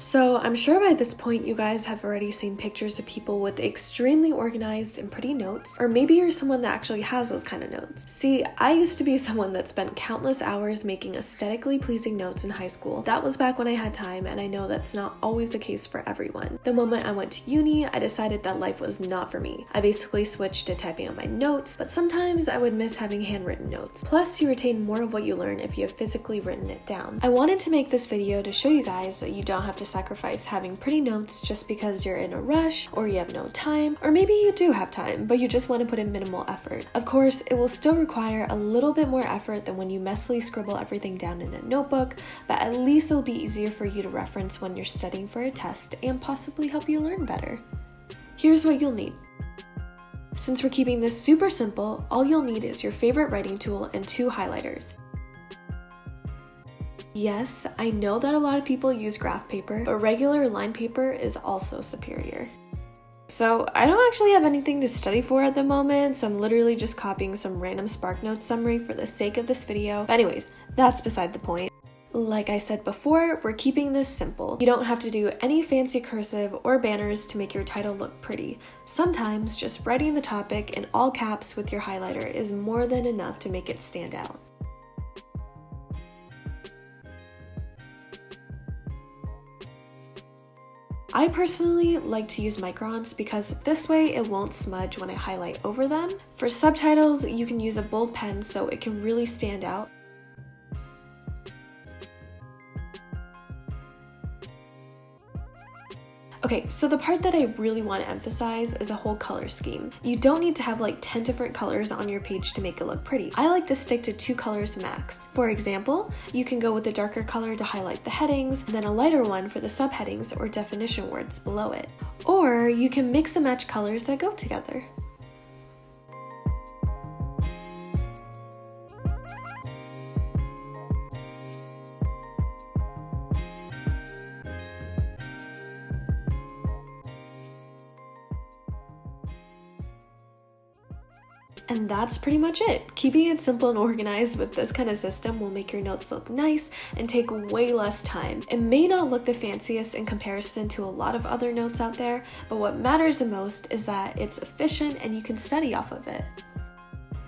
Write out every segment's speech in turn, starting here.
So I'm sure by this point you guys have already seen pictures of people with extremely organized and pretty notes, or maybe you're someone that actually has those kind of notes. See, I used to be someone that spent countless hours making aesthetically pleasing notes in high school. That was back when I had time, and I know that's not always the case for everyone. The moment I went to uni, I decided that life was not for me. I basically switched to typing out my notes, but sometimes I would miss having handwritten notes. Plus, you retain more of what you learn if you have physically written it down. I wanted to make this video to show you guys that you don't have to sacrifice having pretty notes just because you're in a rush or you have no time, or maybe you do have time but you just want to put in minimal effort. Of course, it will still require a little bit more effort than when you messily scribble everything down in a notebook, but at least it'll be easier for you to reference when you're studying for a test and possibly help you learn better. Here's what you'll need. Since we're keeping this super simple, all you'll need is your favorite writing tool and 2 highlighters. Yes, I know that a lot of people use graph paper, but regular line paper is also superior. So I don't actually have anything to study for at the moment, so I'm literally just copying some random SparkNotes summary for the sake of this video. But anyways, that's beside the point. Like I said before, we're keeping this simple. You don't have to do any fancy cursive or banners to make your title look pretty. Sometimes just writing the topic in all caps with your highlighter is more than enough to make it stand out. I personally like to use microns because this way it won't smudge when I highlight over them. For subtitles, you can use a bold pen so it can really stand out. Okay, so the part that I really want to emphasize is a whole color scheme. You don't need to have like 10 different colors on your page to make it look pretty. I like to stick to 2 colors max. For example, you can go with a darker color to highlight the headings, and then a lighter one for the subheadings or definition words below it. Or you can mix and match colors that go together. And that's pretty much it. Keeping it simple and organized with this kind of system will make your notes look nice and take way less time. It may not look the fanciest in comparison to a lot of other notes out there, but what matters the most is that it's efficient and you can study off of it.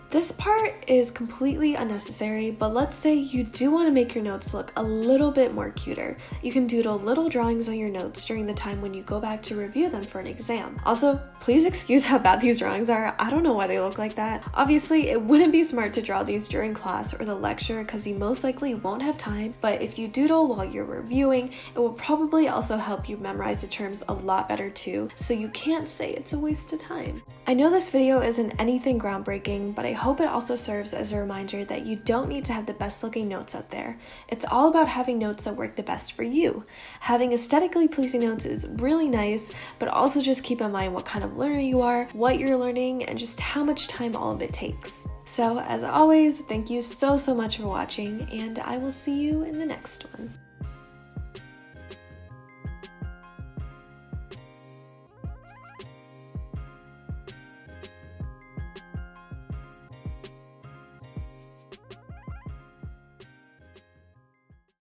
This part is completely unnecessary, but let's say you do want to make your notes look a little bit more cuter. You can doodle little drawings on your notes during the time when you go back to review them for an exam. Also, please excuse how bad these drawings are. I don't know why they look like that. Obviously, it wouldn't be smart to draw these during class or the lecture because you most likely won't have time, but if you doodle while you're reviewing, it will probably also help you memorize the terms a lot better too, so you can't say it's a waste of time. I know this video isn't anything groundbreaking, but I hope it also serves as a reminder that you don't need to have the best looking notes out there. It's all about having notes that work the best for you. Having aesthetically pleasing notes is really nice, but also just keep in mind what kind of learner you are, what you're learning, and just how much time all of it takes. So as always, thank you so much for watching, and I will see you in the next one.